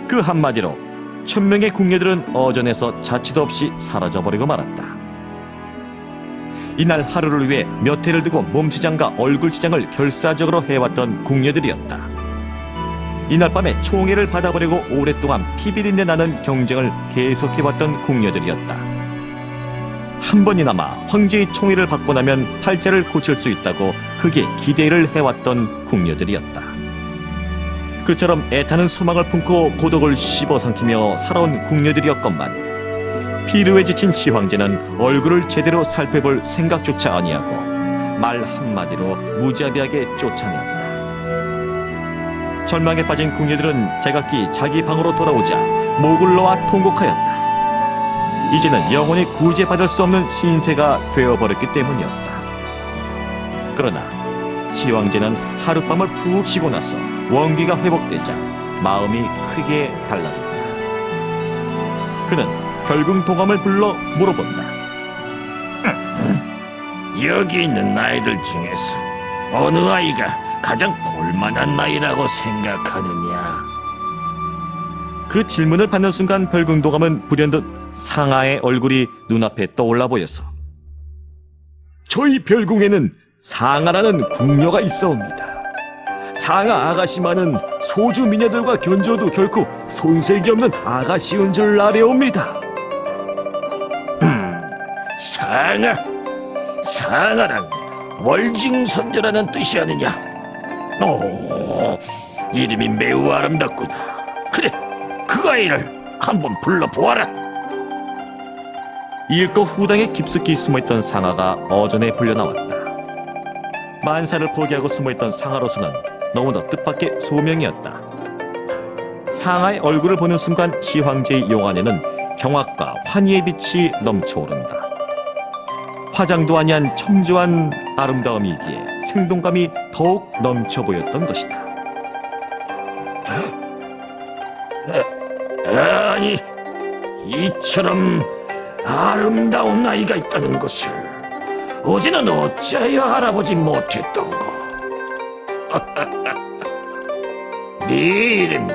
C: 그 한마디로 1000명의 궁녀들은 어전에서 자취도 없이 사라져버리고 말았다. 이날 하루를 위해 몇 해를 두고 몸치장과 얼굴치장을 결사적으로 해왔던 궁녀들이었다. 이날 밤에 총애를 받아보려고 오랫동안 피비린내 나는 경쟁을 계속해왔던 궁녀들이었다. 한 번이나마 황제의 총애를 받고 나면 팔자를 고칠 수 있다고 크게 기대를 해왔던 궁녀들이었다. 그처럼 애타는 소망을 품고 고독을 씹어삼키며 살아온 궁녀들이었건만 피로에 지친 시황제는 얼굴을 제대로 살펴볼 생각조차 아니하고 말 한마디로 무자비하게 쫓아내었다. 절망에 빠진 궁녀들은 제각기 자기 방으로 돌아오자 목을 놓아 통곡하였다. 이제는 영원히 구제받을 수 없는 신세가 되어버렸기 때문이었다. 그러나 시황제는 하룻밤을 푹 쉬고 나서 원기가 회복되자 마음이 크게 달라졌다. 그는 결궁도감을 불러 물어본다.
A: 여기 있는 아이들 중에서 어느 아이가 가장 볼만한 나이라고 생각하느냐?
C: 그 질문을 받는 순간 결궁도감은 불현듯 상아의 얼굴이 눈앞에 떠올라 보여서
E: 저희 별궁에는 상아라는 궁녀가 있어옵니다. 상아 아가씨만은 소주 미녀들과 견주어도 결코 손색이 없는 아가씨인 줄 아뢰옵니다.
A: 상아란 월징선녀라는 뜻이 아니냐? 오, 이름이 매우 아름답구나. 그래, 그 아이를 한번 불러보아라.
C: 이윽고 후당에 깊숙이 숨어있던 상아가 어전에 불려나왔다. 만사를 포기하고 숨어있던 상아로서는 너무도 뜻밖의 소명이었다. 상아의 얼굴을 보는 순간 시황제의 용안에는 경악과 환희의 빛이 넘쳐오른다. 화장도 아니한 청조한 아름다움이기에 생동감이 더욱 넘쳐 보였던 것이다.
A: 아니, 이처럼 아름다운 아이가 있다는 것을 어제는 어찌하여 알아보지 못했던고? 네 이름이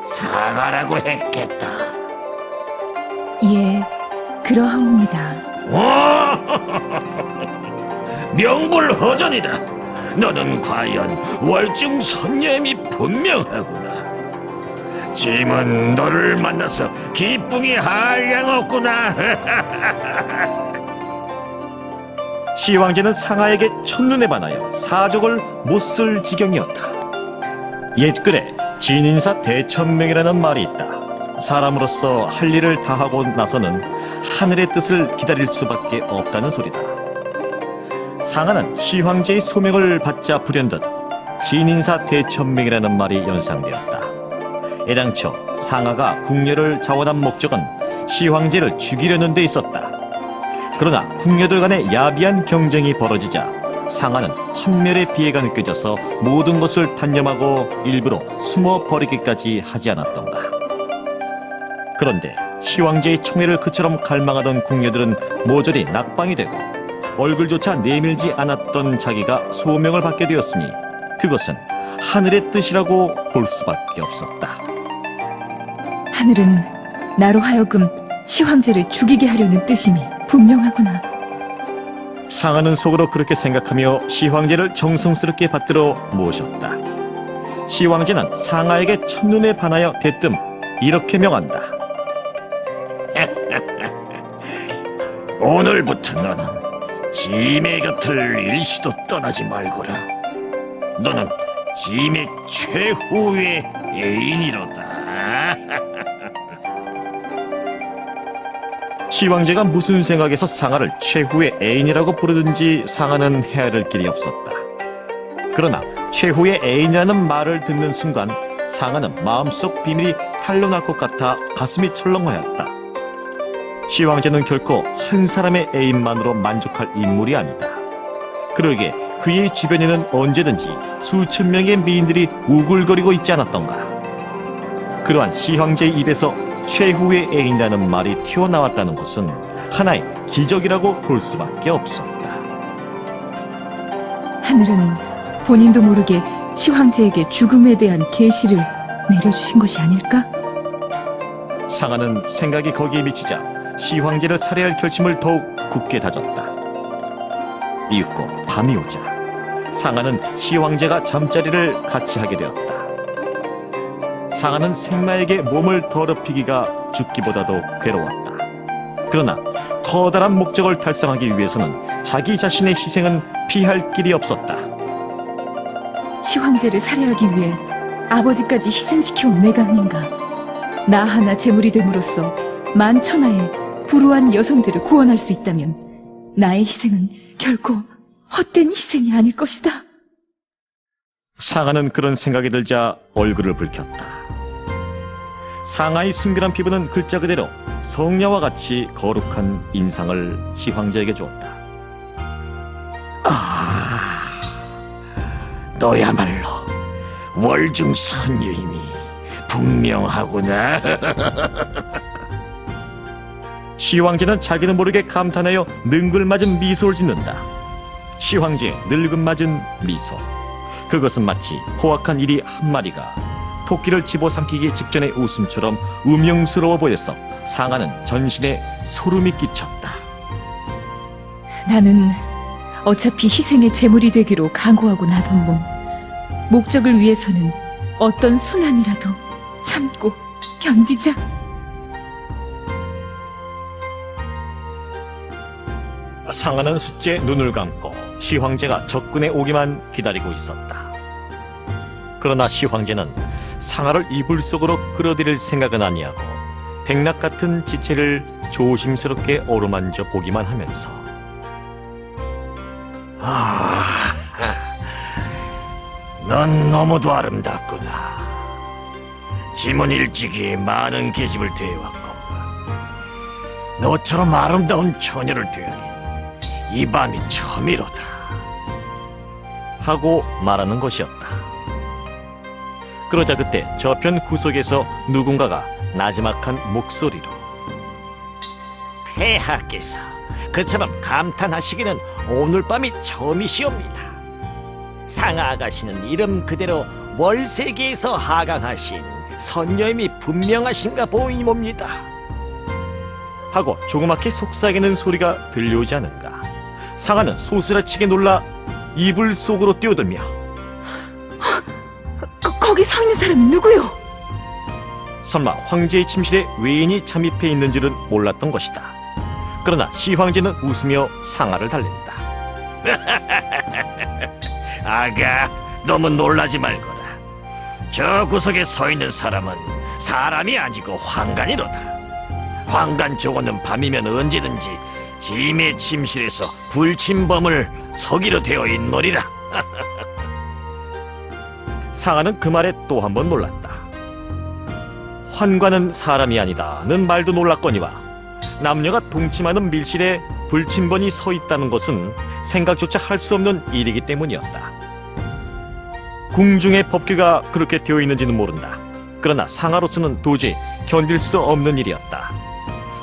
A: 상아라고 했겠다.
D: 예, 그러하옵니다.
A: 명불허전이다. 너는 과연 월중선녀임이 분명하구나. 짐은 너를 만나서 기쁨이 한량없구나.
C: 시황제는 상아에게 첫눈에 반하여 사족을 못쓸 지경이었다. 옛글에 진인사 대천명이라는 말이 있다. 사람으로서 할 일을 다하고 나서는 하늘의 뜻을 기다릴 수밖에 없다는 소리다. 상아는 시황제의 소명을 받자 불현듯 진인사 대천명이라는 말이 연상되었다. 애당초 상아가 궁녀를 자원한 목적은 시황제를 죽이려는 데 있었다. 그러나 궁녀들 간의 야비한 경쟁이 벌어지자 상아는 환멸의 비애가 느껴져서 모든 것을 단념하고 일부러 숨어버리기까지 하지 않았던가. 그런데 시황제의 총애를 그처럼 갈망하던 궁녀들은 모조리 낙방이 되고 얼굴조차 내밀지 않았던 자기가 소명을 받게 되었으니 그것은 하늘의 뜻이라고 볼 수밖에 없었다.
D: 하늘은 나로 하여금 시황제를 죽이게 하려는 뜻임이 분명하구나.
C: 상아는 속으로 그렇게 생각하며 시황제를 정성스럽게 받들어 모셨다. 시황제는 상아에게 첫눈에 반하여 대뜸 이렇게 명한다.
A: 오늘부터 너는 짐의 곁을 일시도 떠나지 말거라. 너는 짐의 최후의 애인이로다.
C: 시황제가 무슨 생각에서 상아를 최후의 애인이라고 부르든지 상아는 헤아릴 길이 없었다. 그러나 최후의 애인이라는 말을 듣는 순간 상아는 마음속 비밀이 탄로날 것 같아 가슴이 철렁하였다. 시황제는 결코 한 사람의 애인만으로 만족할 인물이 아니다. 그러기에 그의 주변에는 언제든지 수천 명의 미인들이 우글거리고 있지 않았던가. 그러한 시황제의 입에서 최후의 애인이라는 말이 튀어나왔다는 것은 하나의 기적이라고 볼 수밖에 없었다.
D: 하늘은 본인도 모르게 시황제에게 죽음에 대한 계시를 내려주신 것이 아닐까?
C: 상아는 생각이 거기에 미치자 시황제를 살해할 결심을 더욱 굳게 다졌다. 이윽고 밤이 오자 상아는 시황제가 잠자리를 같이 하게 되었다. 상아는 생마에게 몸을 더럽히기가 죽기보다도 괴로웠다. 그러나 커다란 목적을 달성하기 위해서는 자기 자신의 희생은 피할 길이 없었다.
D: 시황제를 살해하기 위해 아버지까지 희생시켜온 내가 아닌가. 나 하나 제물이 됨으로써 만천하의 불우한 여성들을 구원할 수 있다면 나의 희생은 결코 헛된 희생이 아닐 것이다.
C: 상아는 그런 생각이 들자 얼굴을 붉혔다. 상아의 순결한 피부는 글자 그대로 성녀와 같이 거룩한 인상을 시황제에게 주었다.
A: 너야말로 월중 선녀임이 분명하구나.
C: 시황제는 자기는 모르게 감탄하여 능글맞은 미소를 짓는다. 시황제의 늙은맞은 미소. 그것은 마치 포악한 이리 한 마리가 토끼를 집어삼키기 직전의 웃음처럼 음흉스러워 보였어 상아는 전신에 소름이 끼쳤다.
D: 나는 어차피 희생의 제물이 되기로 각오하고 나던 몸. 목적을 위해서는 어떤 순환이라도 참고 견디자.
C: 상아는 숫제 눈을 감고 시황제가 접근해 오기만 기다리고 있었다. 그러나 시황제는 상아를 이불 속으로 끌어들일 생각은 아니하고 백낙 같은 지체를 조심스럽게 어루만져 보기만 하면서
A: 넌 너무도 아름답구나. 짐은 일찍이 많은 계집을 대해왔건만 너처럼 아름다운 처녀를 대하니 이 밤이 처음이로다.
C: 하고 말하는 것이었다. 그러자 그때 저편 구석에서 누군가가 나지막한 목소리로
A: 폐하께서 그처럼 감탄하시기는 오늘 밤이 처음이시옵니다. 상아 아가씨는 이름 그대로 월세계에서 하강하신 선녀임이 분명하신가 보이옵니다.
C: 하고 조그맣게 속삭이는 소리가 들려오지 않은가. 상아는 소스라치게 놀라 이불 속으로 뛰어들며
D: 거기 서 있는 사람이 누구요?
C: 설마 황제의 침실에 외인이 잠입해 있는 줄은 몰랐던 것이다. 그러나 시황제는 웃으며 상아를 달랜다.
A: 아가, 너무 놀라지 말거라. 저 구석에 서 있는 사람은 사람이 아니고 황간이로다. 황간 조원은 밤이면 언제든지 짐의 침실에서 불침범을 서기로 되어 있노리라.
C: 상아는 그 말에 또 한 번 놀랐다. 환관은 사람이 아니다는 말도 놀랐거니와 남녀가 동침하는 밀실에 불침번이 서 있다는 것은 생각조차 할 수 없는 일이기 때문이었다. 궁중의 법규가 그렇게 되어 있는지는 모른다. 그러나 상아로서는 도저히 견딜 수 없는 일이었다.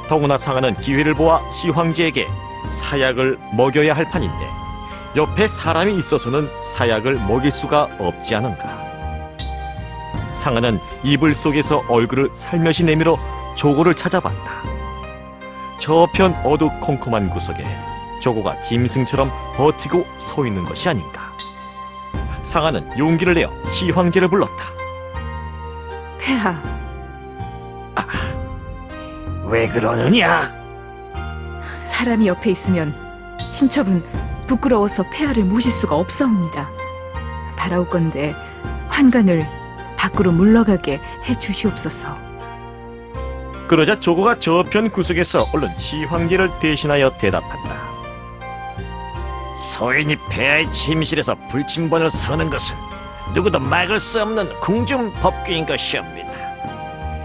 C: 더구나 상아는 기회를 보아 시황제에게 사약을 먹여야 할 판인데 옆에 사람이 있어서는 사약을 먹일 수가 없지 않은가. 상아는 이불 속에서 얼굴을 살며시 내밀어 조고를 찾아봤다. 저편 어두컴컴한 구석에 조고가 짐승처럼 버티고 서 있는 것이 아닌가. 상아는 용기를 내어 시황제를 불렀다.
D: 폐하,
A: 왜 그러느냐?
D: 사람이 옆에 있으면 신첩은 부끄러워서 폐하를 모실 수가 없사옵니다. 바라옵건대 환관을 밖으로 물러가게 해주시옵소서.
C: 그러자 조고가 저편 구석에서 얼른 시황제를 대신하여 대답한다.
A: 소인이 폐하의 침실에서 불침번을 서는 것은 누구도 막을 수 없는 궁중법규인 것이옵니다.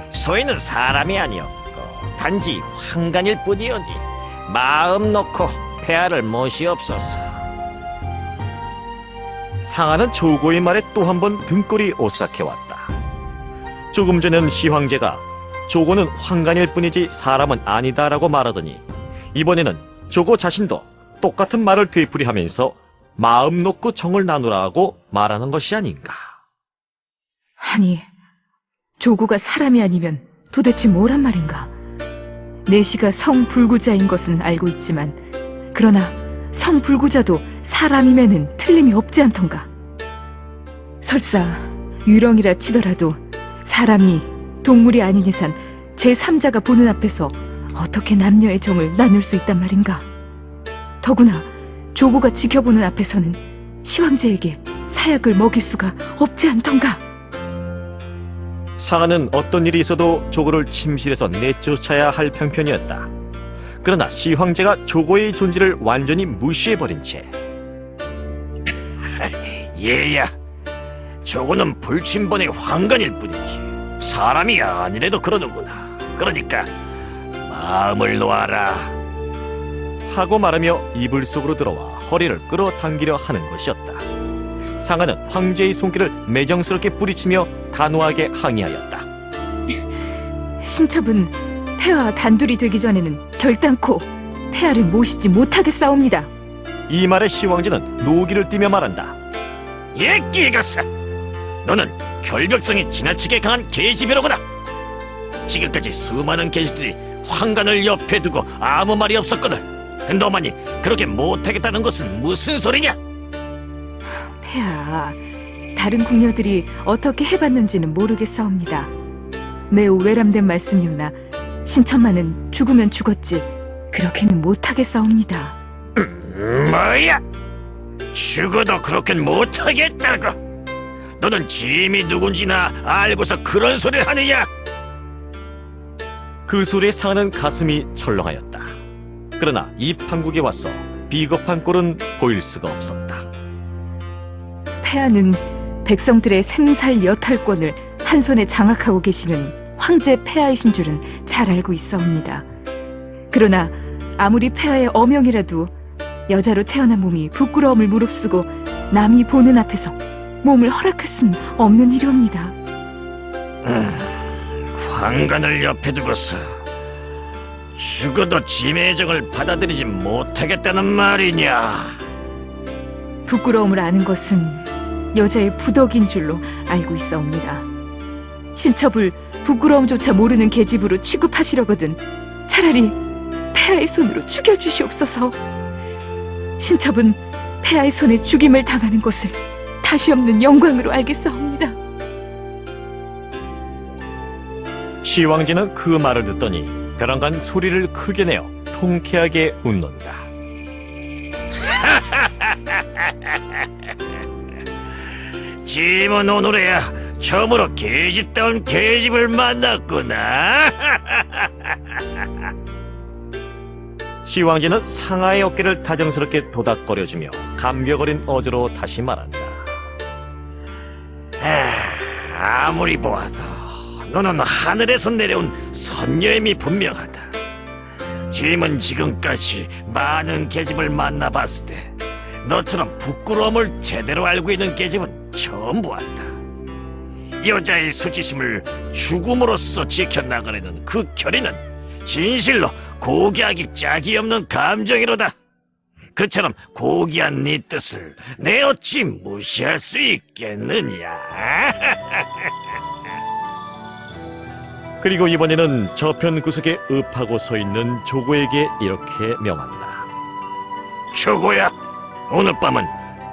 A: 소인은 사람이 아니었고 단지 환관일 뿐이오니 마음 놓고 폐하를 모시옵소서.
C: 상아는 조고의 말에 또 한 번 등골이 오싹해왔다. 조금 전엔 시황제가 조고는 환관일 뿐이지 사람은 아니다라고 말하더니 이번에는 조고 자신도 똑같은 말을 되풀이하면서 마음 놓고 정을 나누라고 말하는 것이 아닌가.
D: 아니, 조고가 사람이 아니면 도대체 뭐란 말인가? 내시가 성불구자인 것은 알고 있지만 그러나 성불구자도 사람임에는 틀림이 없지 않던가. 설사 유령이라 치더라도 사람이 동물이 아닌 이상 제3자가 보는 앞에서 어떻게 남녀의 정을 나눌 수 있단 말인가? 더구나 조고가 지켜보는 앞에서는 시황제에게 사약을 먹일 수가 없지 않던가.
C: 상아는 어떤 일이 있어도 조고를 침실에서 내쫓아야 할 편편이었다. 그러나 시황제가 조고의 존재를 완전히 무시해버린 채
A: 얘야, 저거는 불침번의 환관일 뿐이지 사람이 아니래도 그러는구나. 그러니까 마음을 놓아라
C: 하고 말하며 이불 속으로 들어와 허리를 끌어당기려 하는 것이었다. 상아는 황제의 손길을 매정스럽게 뿌리치며 단호하게 항의하였다.
D: 신첩은 폐하와 단둘이 되기 전에는 결단코 폐하를 모시지 못하겠사옵니다.
C: 이 말에 시황제는 노기를 띠며 말한다.
A: 얘끼가사, 너는 결벽성이 지나치게 강한 계집이로구나. 지금까지 수많은 계집들이 환관을 옆에 두고 아무 말이 없었거늘 너만이 그렇게 못하겠다는 것은 무슨 소리냐?
D: 폐하, 다른 궁녀들이 어떻게 해봤는지는 모르겠사옵니다. 매우 외람된 말씀이오나 신천만은 죽으면 죽었지 그렇게는 못하겠사옵니다.
A: 뭐야? 죽어도 그렇게는 못하겠다고? 너는 짐이 누군지나 알고서 그런 소리를 하느냐?
C: 그 소리에 상아는 가슴이 철렁하였다. 그러나 이 판국에 와서 비겁한 꼴은 보일 수가 없었다.
D: 폐하는 백성들의 생살 여탈권을 한 손에 장악하고 계시는 황제 폐하이신 줄은 잘 알고 있사옵니다. 그러나 아무리 폐하의 어명이라도 여자로 태어난 몸이 부끄러움을 무릅쓰고 남이 보는 앞에서 몸을 허락할 수는 없는 일이옵니다.
A: 환관을 옆에 두고서 죽어도 짐의 정을 받아들이지 못하겠다는 말이냐?
D: 부끄러움을 아는 것은 여자의 부덕인 줄로 알고 있사옵니다. 신첩을 부끄러움조차 모르는 계집으로 취급하시려거든 차라리 폐하의 손으로 죽여주시옵소서. 신첩은 폐하의 손에 죽임을 당하는 것을 다시 없는 영광으로 알겠사옵니다.
C: 시황제는 그 말을 듣더니 벼랑간 소리를 크게 내어 통쾌하게 웃는다.
A: 짐은 오늘에야 처음으로 계집다운 계집을 만났구나.
C: 시황제는 상아의 어깨를 다정스럽게 도닥거려주며 감격어린 어조로 다시 말한다.
A: 아무리 보아도 너는 하늘에서 내려온 선녀임이 분명하다. 짐은 지금까지 많은 계집을 만나봤을 때 너처럼 부끄러움을 제대로 알고 있는 계집은 처음 보았다. 여자의 수치심을 죽음으로써 지켜나가려는 그 결의는 진실로 고귀하기 짝이 없는 감정이로다. 그처럼 고귀한 네 뜻을 내 어찌 무시할 수 있겠느냐?
C: 그리고 이번에는 저편 구석에 읍하고 서 있는 조고에게 이렇게 명한다.
A: 조고야, 오늘 밤은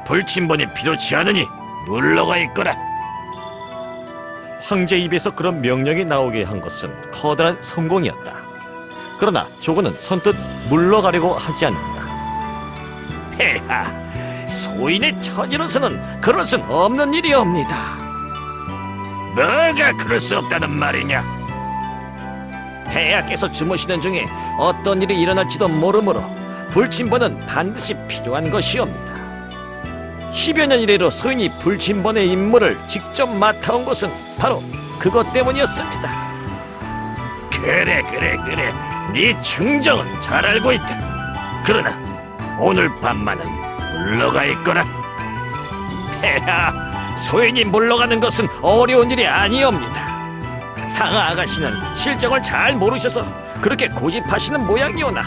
A: 불침번이 필요치 않으니 물러가 있거라.
C: 황제 입에서 그런 명령이 나오게 한 것은 커다란 성공이었다. 그러나 조고는 선뜻 물러가려고 하지 않는다.
A: 폐하, 소인의 처지로서는 그럴 순 없는 일이옵니다. 뭐가 그럴 수 없다는 말이냐? 폐하께서 주무시는 중에 어떤 일이 일어날지도 모르므로 불침번은 반드시 필요한 것이옵니다. 10여 년 이래로 소인이 불침번의 임무를 직접 맡아온 것은 바로 그것 때문이었습니다. 그래, 네 충정은 잘 알고 있다. 그러나 오늘 밤만은 물러가 있거라. 폐하, 소인이 물러가는 것은 어려운 일이 아니옵니다. 상하 아가씨는 실정을 잘 모르셔서 그렇게 고집하시는 모양이오나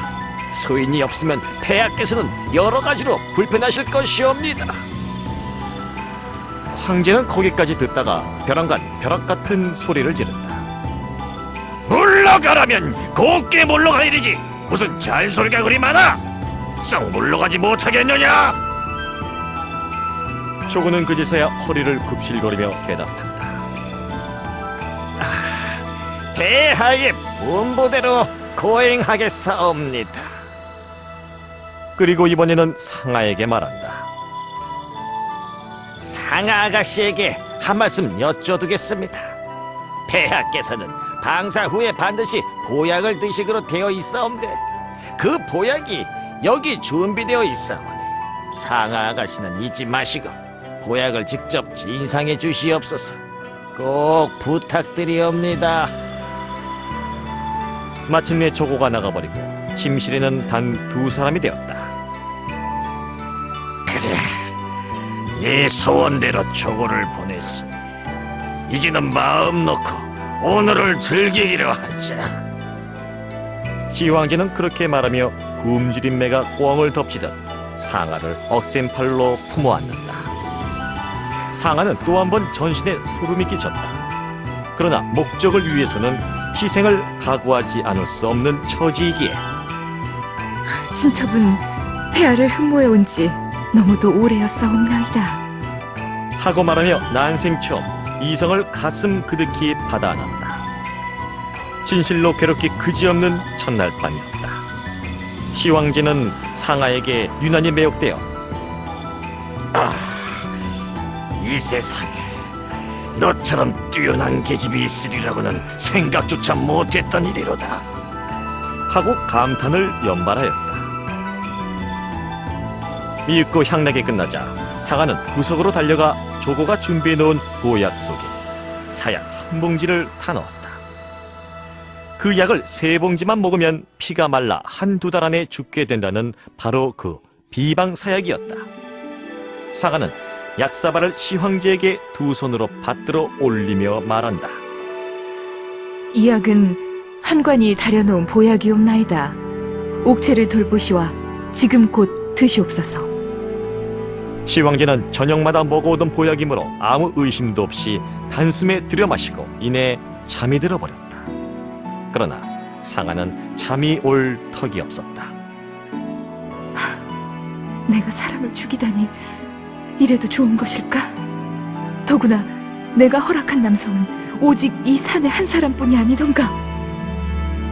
A: 소인이 없으면 폐하께서는 여러 가지로 불편하실 것이옵니다.
C: 황제는 거기까지 듣다가 벼랑간 벼락 같은 소리를 지른다.
A: 물러가라면 곱게 물러갈 일이지 무슨 잔소리가 그리 많아? 썩 물러가지 못하겠느냐?
C: 조고는 그제서야 허리를 굽실거리며 대답한다.
A: 폐하의 분부대로 고행하겠사옵니다.
C: 그리고 이번에는 상하에게 말한다.
A: 상하 아가씨에게 한 말씀 여쭤두겠습니다. 폐하께서는 방사 후에 반드시 보약을 드시기로 되어 있사온데 그 보약이 여기 준비되어 있사오니 상하 아가씨는 잊지 마시고 보약을 직접 진상해 주시옵소서. 꼭 부탁드리옵니다.
C: 마침내 조고가 나가버리고 침실에는 단 두 사람이 되었다.
A: 그래, 네 소원대로 조고를 보냈으니 이제는 마음 놓고 오늘을 즐기기로 하자.
C: 지황제는 그렇게 말하며 굶주린 매가 꿩을 덮치듯 상아를 억센팔로 품어안는다. 상아는 또 한 번 전신에 소름이 끼쳤다. 그러나 목적을 위해서는 희생을 각오하지 않을 수 없는 처지이기에
D: 신첩은 폐하를 흠모해 온 지 너무도 오래였사옵나이다.
C: 하고 말하며 난생 처음 이성을 가슴 그득히 받아 안았다. 진실로 괴롭기 그지없는 첫날 밤이었다. 시황제는 상아에게 유난히 매혹되어
A: 이 세상에 너처럼 뛰어난 계집이 있으리라고는 생각조차 못했던 일이로다.
C: 하고 감탄을 연발하였다. 미흡고 향락이 끝나자 상아는 구석으로 달려가 조고가 준비해 놓은 보약 속에 사약 한 봉지를 타 넣었다. 그 약을 3봉지만 먹으면 피가 말라 한두 달 안에 죽게 된다는 바로 그 비방사약이었다. 상아는 약사발을 시황제에게 두 손으로 받들어 올리며 말한다.
D: 이 약은 한관이 다려놓은 보약이옵나이다. 옥체를 돌보시와 지금 곧 드시옵소서.
C: 시황제는 저녁마다 먹어오던 보약이므로 아무 의심도 없이 단숨에 들여마시고 이내 잠이 들어버렸다. 그러나 상아는 잠이 올 턱이 없었다.
D: 내가 사람을 죽이다니 이래도 좋은 것일까? 더구나 내가 허락한 남성은 오직 이 산의 한 사람뿐이 아니던가.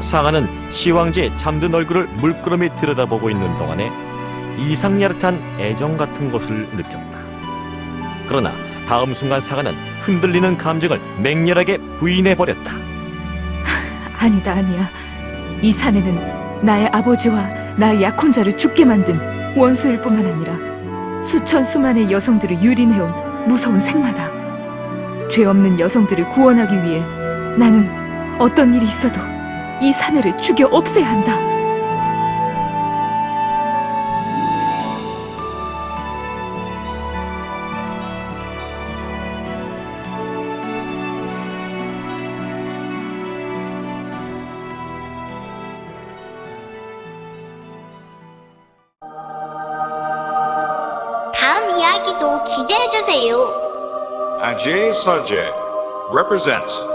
C: 상아는 시황제의 잠든 얼굴을 물끄러미 들여다보고 있는 동안에 이상야릇한 애정 같은 것을 느꼈다. 그러나 다음 순간 상아는 흔들리는 감정을 맹렬하게 부인해버렸다.
D: 아니다. 이 사내는 나의 아버지와 나의 약혼자를 죽게 만든 원수일 뿐만 아니라 수천 수만의 여성들을 유린해온 무서운 생마다. 죄 없는 여성들을 구원하기 위해 나는 어떤 일이 있어도 이 사내를 죽여 없애야 한다.
F: 다음 이야기도 기대해주세요.
G: Ajay Sajay represents